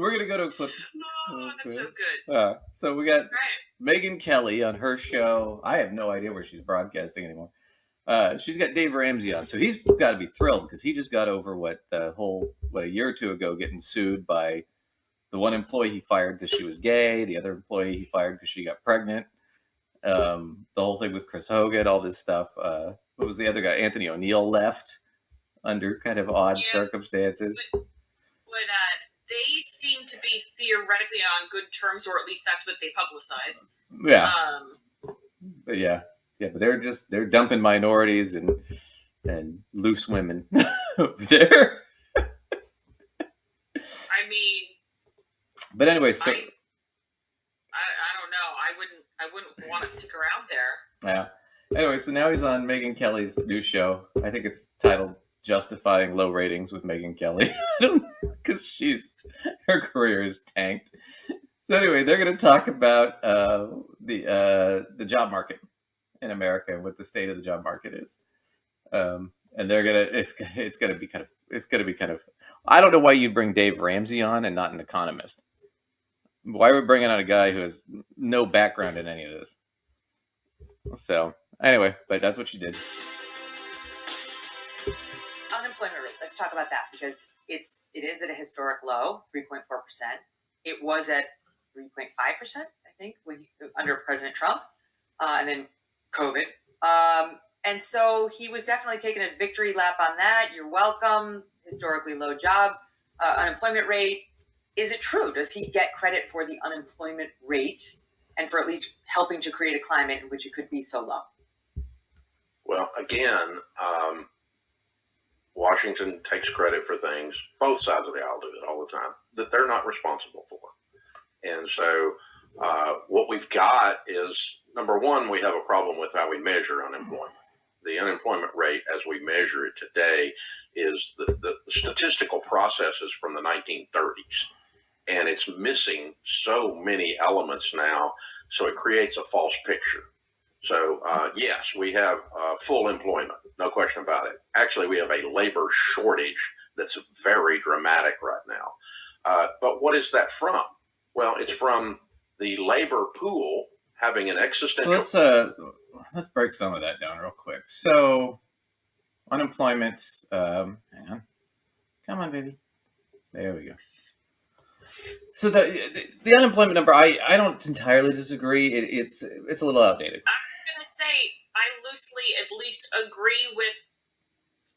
we're going to go to a clip. Oh, that's so good. So we got Right. Megyn Kelly on her show. I have no idea where she's broadcasting anymore. She's got Dave Ramsey on, so he's got to be thrilled because he just got over a year or two ago getting sued by the one employee he fired because she was gay, the other employee he fired because she got pregnant. The whole thing with Chris Hogan, all this stuff. What was the other guy? Anthony O'Neill left under kind of odd circumstances. When they seem to be theoretically on good terms, or at least that's what they publicize. Yeah. But they're dumping minorities and loose women over there. I mean, but anyway, so I don't know. I wouldn't want to stick around there. Yeah. Anyway, so now he's on Megyn Kelly's new show. I think it's titled "Justifying Low Ratings with Megyn Kelly," because her career is tanked. So anyway, they're going to talk about the job market in America and what the state of the job market is. And it's gonna be kind of. I don't know why you'd bring Dave Ramsey on and not an economist. Why are we bringing on a guy who has no background in any of this? So anyway, but that's what she did. Unemployment rate. Let's talk about that because it is at a historic low, 3.4%. It was at 3.5%, I think, under President Trump, and then COVID. And so he was definitely taking a victory lap on that. You're welcome. Historically low unemployment rate. Is it true? Does he get credit for the unemployment rate and for at least helping to create a climate in which it could be so low? Well, again, Washington takes credit for things, both sides of the aisle do it all the time, that they're not responsible for. And so what we've got is, number one, we have a problem with how we measure unemployment. The unemployment rate as we measure it today is the statistical processes from the 1930s. And it's missing so many elements now, so it creates a false picture. So, yes, we have full employment, no question about it. Actually, we have a labor shortage that's very dramatic right now. But what is that from? Well, it's from the labor pool having an existential... So let's break some of that down real quick. So, unemployment, hang on. Come on, baby. There we go. So the unemployment number, I don't entirely disagree. It's a little outdated. I'm going to say I loosely at least agree with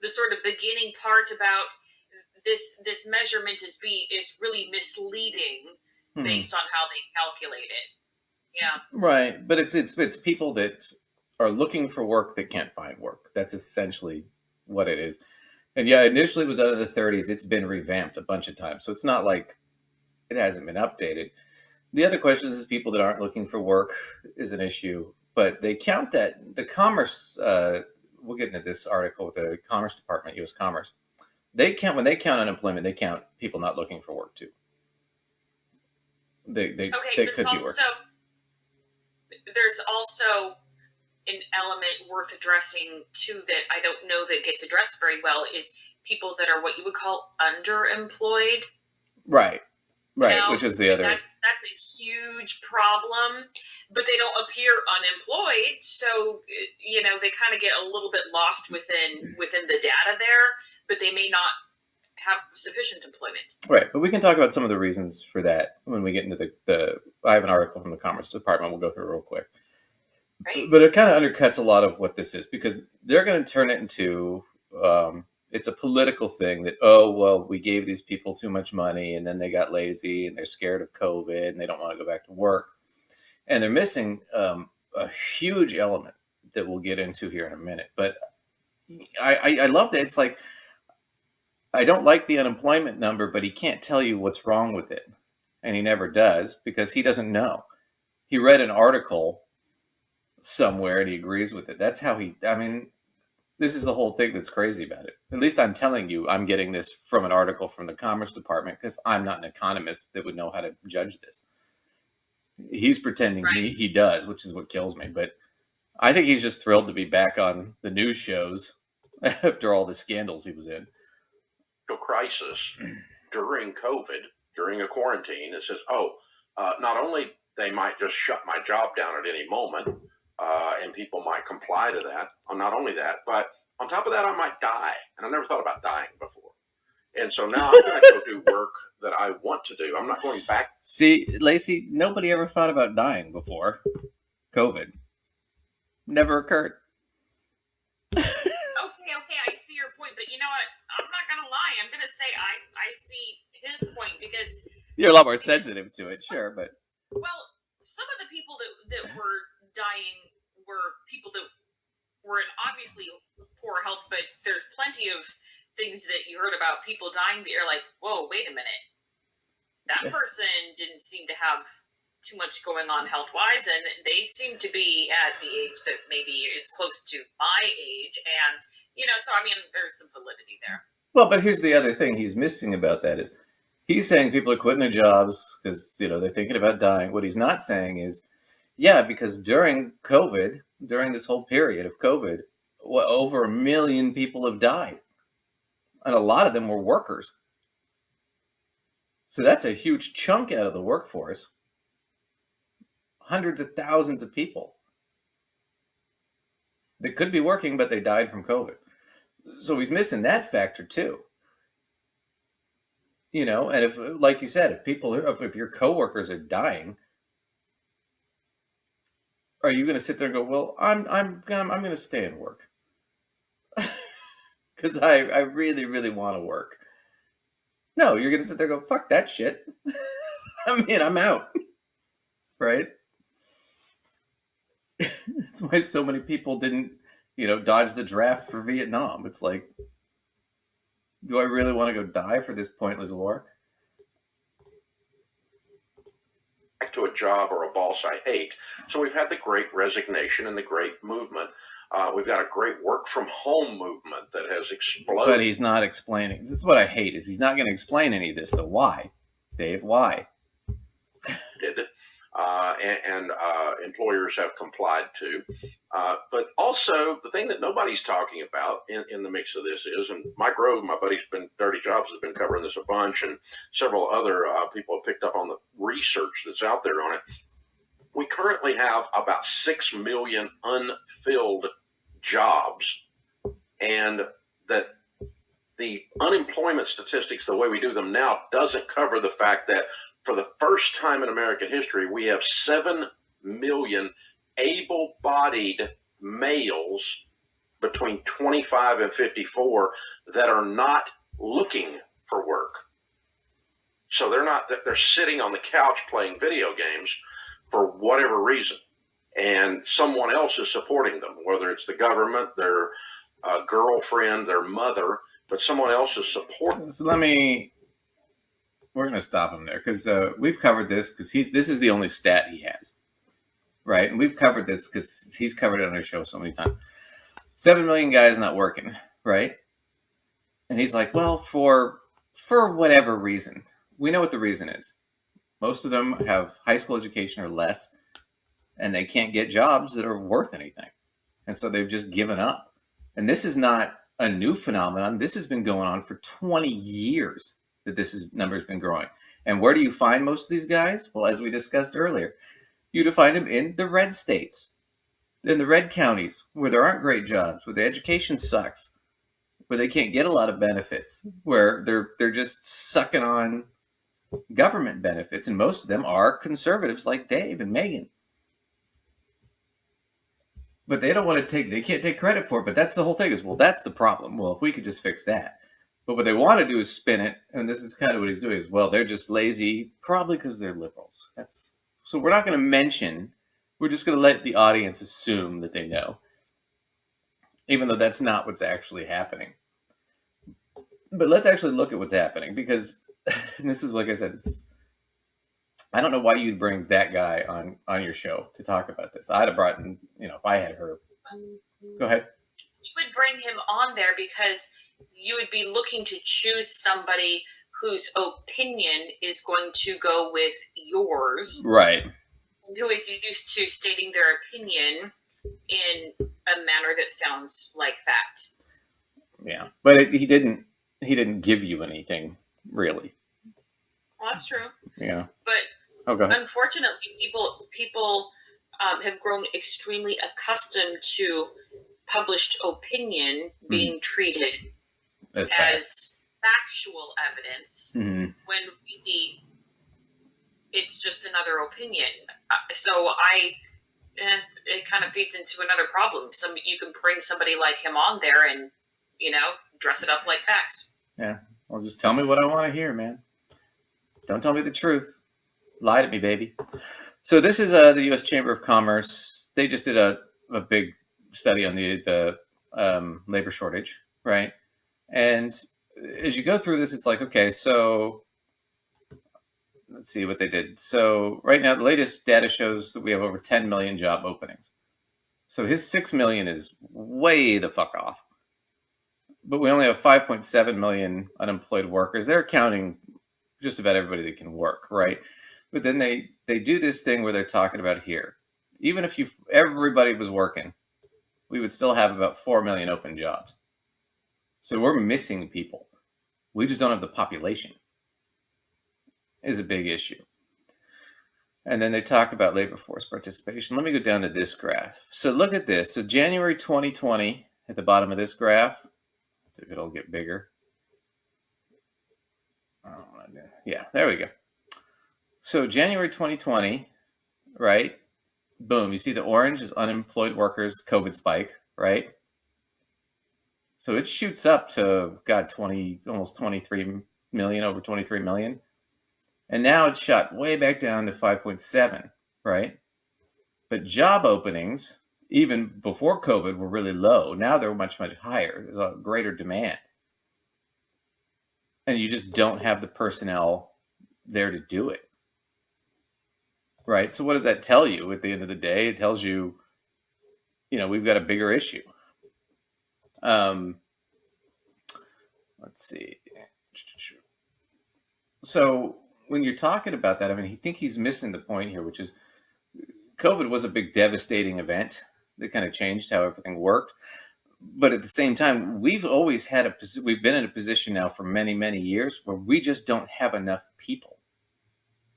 the sort of beginning part about this measurement is really misleading based on how they calculate it. Yeah. Right, but it's people that are looking for work that can't find work. That's essentially what it is. And yeah, initially it was out of the 30s. It's been revamped a bunch of times, so it's not like it hasn't been updated. The other question is people that aren't looking for work is an issue, but they count that the Commerce. We'll get into this article with the Commerce Department, U.S. Commerce. When they count unemployment, they count people not looking for work too. They could be working. There's also an element worth addressing too that I don't know that gets addressed very well is people that are what you would call underemployed. Right. Which is the other. That's a huge problem, but they don't appear unemployed, so they kind of get a little bit lost within the data there, but they may not have sufficient employment. Right, but we can talk about some of the reasons for that when we get into the I have an article from the Commerce Department we'll go through real quick. Right. But it kind of undercuts a lot of what this is because they're going to turn it into it's a political thing that, we gave these people too much money and then they got lazy and they're scared of COVID and they don't want to go back to work. And they're missing a huge element that we'll get into here in a minute. But I love that. It's like, I don't like the unemployment number, but he can't tell you what's wrong with it. And he never does because he doesn't know. He read an article somewhere and he agrees with it. That's how this is the whole thing that's crazy about it. At least I'm telling you, I'm getting this from an article from the Commerce Department because I'm not an economist that would know how to judge this. He's pretending he does, which is what kills me. But I think he's just thrilled to be back on the news shows after all the scandals he was in. Crisis during COVID during a quarantine that says, not only they might just shut my job down at any moment, and people might comply to that. Not only that, but on top of that, I might die. And I never thought about dying before. And so now I'm going to go do work that I want to do. I'm not going back. See, Lacey, nobody ever thought about dying before COVID. Never occurred. Okay, I see your point, but you know what? I'm not gonna lie. I'm gonna say I see his point because you're a lot more sensitive to it, sure, but some of the people that were dying were people that were in obviously poor health, but there's plenty of things that you heard about people dying that you're like, whoa, wait a minute. That person didn't seem to have too much going on health-wise, and they seem to be at the age that maybe is close to my age, and so I mean, there's some validity there. Well, but here's the other thing he's missing about that is he's saying people are quitting their jobs because they're thinking about dying. What he's not saying is, because during COVID, during this whole period of COVID, over 1 million people have died, and a lot of them were workers. So that's a huge chunk out of the workforce. Hundreds of thousands of people that could be working, but they died from COVID. So he's missing that factor too. And if, like you said, if your coworkers are dying, are you going to sit there and go, well, I'm going to stay and work because I really, really want to work? No, you're going to sit there and go, fuck that shit. I'm out. Right? That's why so many people didn't, dodge the draft for Vietnam. It's like, do I really want to go die for this pointless war? To a job or a boss I hate. So we've had the great resignation and the great movement. We've got a great work from home movement that has exploded. But he's not explaining. This is what I hate, is he's not going to explain any of this. So why? Dave, why? And employers have complied to. But also, the thing that nobody's talking about in the mix of this is, and Mike Grove, my buddy's been Dirty Jobs, has been covering this a bunch, and several other people have picked up on the research that's out there on it. We currently have about 6 million unfilled jobs, and that the unemployment statistics, the way we do them now, doesn't cover the fact that for the first time in American history, we have 7 million able-bodied males between 25 and 54 that are not looking for work. So they're sitting on the couch playing video games for whatever reason, and someone else is supporting them, whether it's the government, their girlfriend, their mother, but someone else is supporting. So we're going to stop him there because we've covered this because this is the only stat he has, right? And we've covered this because he's covered it on his show so many times. 7 million guys not working, right? And he's like, well, for whatever reason, we know what the reason is. Most of them have high school education or less, and they can't get jobs that are worth anything. And so they've just given up. And this is not a new phenomenon. This has been going on for 20 years that number's been growing. And where do you find most of these guys? Well, as we discussed earlier, you find them in the red states, in the red counties, where there aren't great jobs, where the education sucks, where they can't get a lot of benefits, where they're just sucking on government benefits, and most of them are conservatives like Dave and Megyn. But they can't take credit for it. But that's the whole thing is, well, that's the problem. Well, if we could just fix that. But what they want to do is spin it, and this is kind of what he's doing, is, well, they're just lazy, probably because they're liberals. So we're not going to mention, we're just going to let the audience assume that they know, even though that's not what's actually happening. But let's actually look at what's happening, because this is, like I said, I don't know why you'd bring that guy on your show to talk about this. I'd have brought in, if I had her. Go ahead. You would bring him on there because you would be looking to choose somebody whose opinion is going to go with yours. Right. Who is used to stating their opinion in a manner that sounds like fact. Yeah. But he didn't give you anything, really. Well, That's true. Yeah. But go ahead. unfortunately, people have grown extremely accustomed to published opinion being treated as factual evidence when really it's just another opinion. So it kind of feeds into another problem. You can bring somebody like him on there and, dress it up like facts. Yeah. Well, just tell me what I want to hear, man. Don't tell me the truth. Lie to me, baby. So this is the U.S. Chamber of Commerce. They just did a big study on the labor shortage, right? And as you go through this, it's like, okay, so let's see what they did. So right now, the latest data shows that we have over 10 million job openings. So his 6 million is way the fuck off. But we only have 5.7 million unemployed workers. They're counting just about everybody that can work, right? But then they do this thing where they're talking about here. Even if everybody was working, we would still have about 4 million open jobs. So we're missing people. We just don't have the population. Is a big issue. And then they talk about labor force participation. Let me go down to this graph. So look at this. So January 2020, at the bottom of this graph, if it'll get bigger. Yeah, there we go. So January 2020, right? Boom. You see the orange is unemployed workers, COVID spike, right? So it shoots up to, almost 23 million, over 23 million. And now it's shot way back down to 5.7, right? But job openings, even before COVID, were really low. Now they're much, much higher. There's a greater demand. And you just don't have the personnel there to do it. Right? So what does that tell you at the end of the day? It tells you, we've got a bigger issue. Let's see. So when you're talking about that, I think he's missing the point here, which is COVID was a big devastating event that kind of changed how everything worked. But at the same time, we've been in a position now for many, many years where we just don't have enough people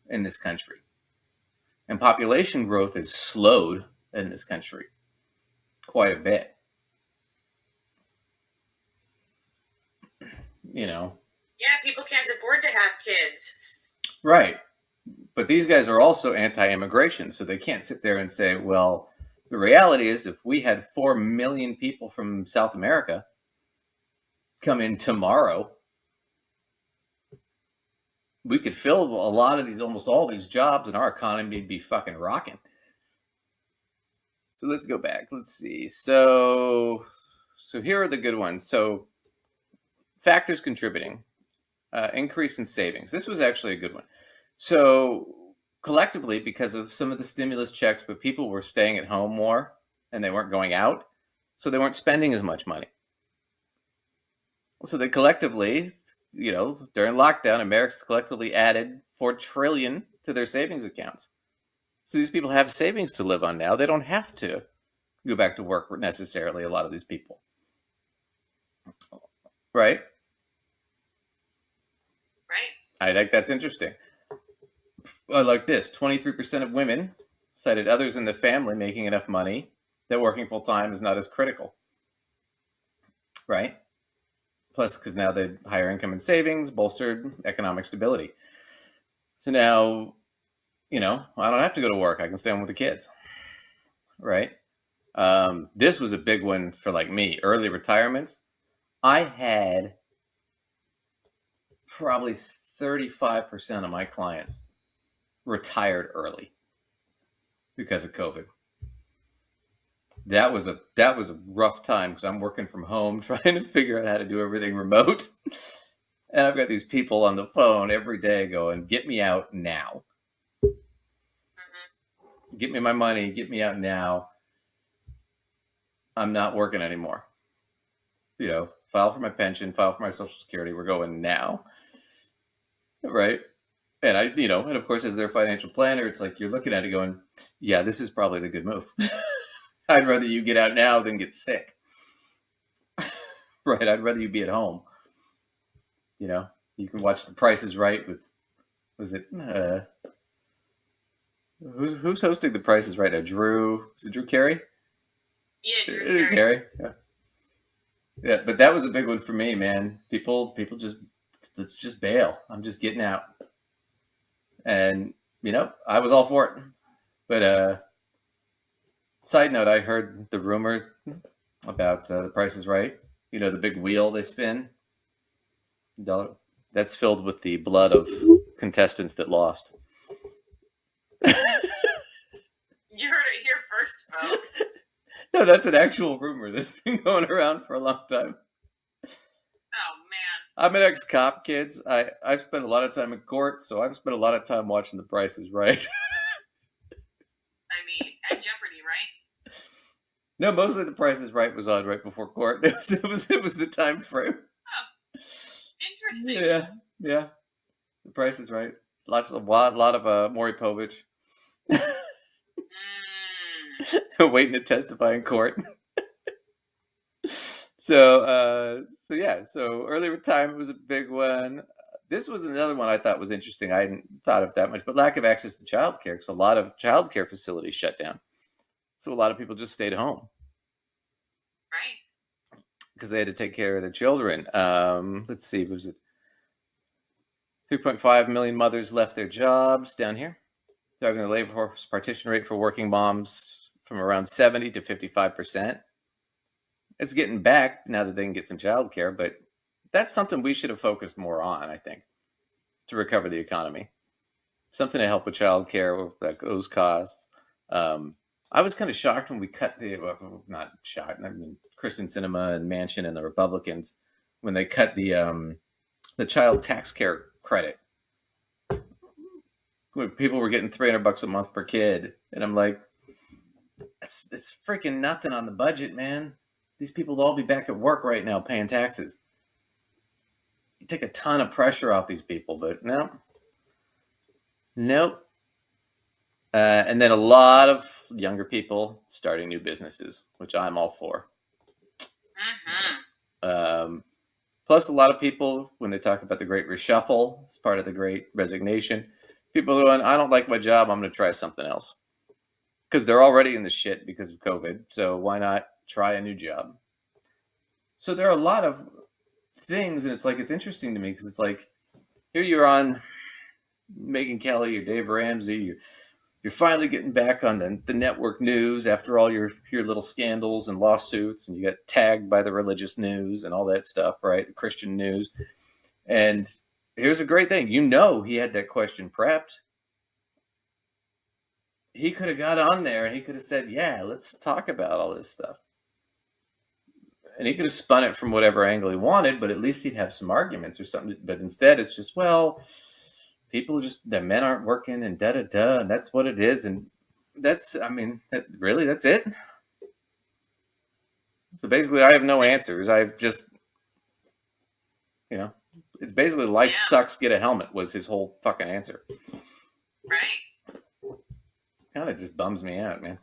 in this country. And population growth has slowed in this country quite a bit. Yeah, people can't afford to have kids. Right. But these guys are also anti-immigration, so they can't sit there and say, well, the reality is if we had 4 million people from South America come in tomorrow, we could fill a lot of almost all these jobs, and our economy would be fucking rocking. So let's go back. Let's see. So here are the good ones. So factors contributing. Increase in savings. This was actually a good one. So collectively, because of some of the stimulus checks, but people were staying at home more and they weren't going out, so they weren't spending as much money. So they collectively, during lockdown, Americans collectively added $4 trillion to their savings accounts. So these people have savings to live on now. They don't have to go back to work necessarily, a lot of these people. Right? Right. I think that's interesting. I like this. 23% of women cited others in the family making enough money that working full-time is not as critical. Right? Plus, because now the higher income and savings bolstered economic stability. So now, I don't have to go to work. I can stay home with the kids. Right? This was a big one for me. Early retirements. I had probably 35% of my clients retired early because of COVID. That was a rough time because I'm working from home trying to figure out how to do everything remote. And I've got these people on the phone every day going, get me out now. Mm-hmm. Get me my money. Get me out now. I'm not working anymore. File for my pension, file for my Social Security. We're going now. Right? And and of course, as their financial planner, it's like you're looking at it going, yeah, this is probably the good move. I'd rather you get out now than get sick. Right? I'd rather you be at home. You can watch The Price is Right with was it who's hosting The Price is Right now? Drew? Is it Drew Carey? Yeah, Drew Drew Carey. Carey. Yeah. Yeah, but that was a big one for me, man. People just let's just bail. I'm just getting out, and I was all for it. But side note, I heard the rumor about The Price is Right. The big wheel they spin, dollar. That's filled with the blood of contestants that lost. You heard it here first, folks. No, that's an actual rumor that's been going around for a long time. Oh man. I'm an ex-cop, kids. I've spent a lot of time in court, so I've spent a lot of time watching The Price is Right. I mean, and Jeopardy, right? No, mostly The Price is Right was on right before court. It was the time frame. Oh, interesting. Yeah. The Price is Right. A lot of Maury Povich waiting to testify in court. So yeah. So early retirement was a big one. This was another one I thought was interesting. I hadn't thought of that much, but lack of access to childcare, because a lot of childcare facilities shut down. So a lot of people just stayed home. Right. Because they had to take care of their children. Let's see, was it 3.5 million mothers left their jobs down here, driving the labor force partition rate for working moms from around 70 to 55%. It's getting back now that they can get some childcare, but that's something we should have focused more on, I think, to recover the economy. Something to help with childcare, like those costs. I was kind of shocked when we cut not shocked. I mean, Kristen Sinema and Manchin and the Republicans, when they cut the child tax care credit. When people were getting $300 a month per kid, and I'm like, it's freaking nothing on the budget, man. These people will all be back at work right now paying taxes. You take a ton of pressure off these people, but nope. And then a lot of younger people starting new businesses, which I'm all for. Plus, a lot of people, when they talk about the Great Reshuffle, it's part of the Great Resignation. People going, I don't like my job, I'm going to try something else. Because they're already in the shit because of COVID, so why not try a new job? So there are a lot of things, and it's interesting to me, because it's like, here you're on Megyn Kelly or Dave Ramsey, you're finally getting back on the network news after all your little scandals and lawsuits, and you got tagged by the religious news and all that stuff, right? The Christian news. And here's a great thing. He had that question prepped. He could have got on there and he could have said, yeah, let's talk about all this stuff. And he could have spun it from whatever angle he wanted, but at least he'd have some arguments or something. But instead, it's just, well, people the men aren't working and da-da-da, and that's what it is. And that's it? So basically, I have no answers. I've just, it's basically life sucks, get a helmet was his whole fucking answer. Right. Kind of just bums me out, man.